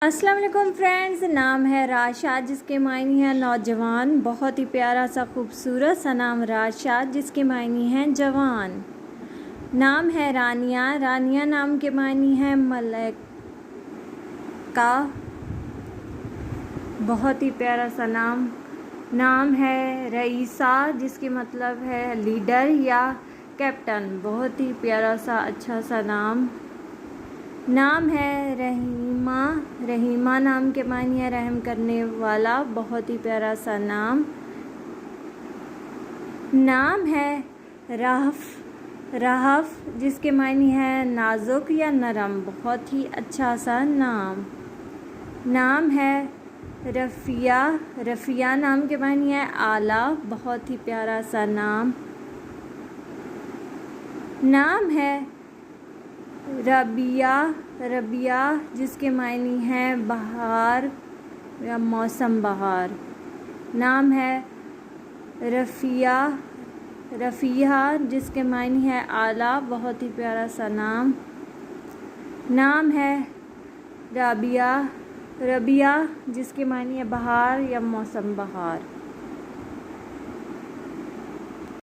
अस्सलाम वालेकुम फ्रेंड्स। नाम है राशाद जिसके मायने हैं नौजवान। बहुत ही प्यारा सा खूबसूरत सा नाम राशाद जिसके मायने हैं जवान। नाम है रानिया। रानिया नाम के मायने हैं मलाइका। बहुत ही प्यारा सा नाम। नाम है रईसा जिसके मतलब है लीडर या कैप्टन। बहुत ही प्यारा सा अच्छा सा नाम। नाम है रहीमा। रहीमा नाम के मायने है रहम करने वाला। बहुत ही प्यारा सा नाम। नाम है रहफ। रहफ जिसके मायने है नाजुक या नरम। बहुत ही अच्छा सा नाम। नाम है रफ़िया। रफ़िया नाम के मायने है आला। बहुत ही प्यारा सा नाम। नाम है रबिया। रबिया जिसके मायने हैं बहार या मौसम बहार। नाम है रफ़िया। रफ़िया जिसके मायने हैं आला। बहुत ही प्यारा सा नाम। नाम है राबिया। रबिया जिसके मायने है बहार या मौसम बहार।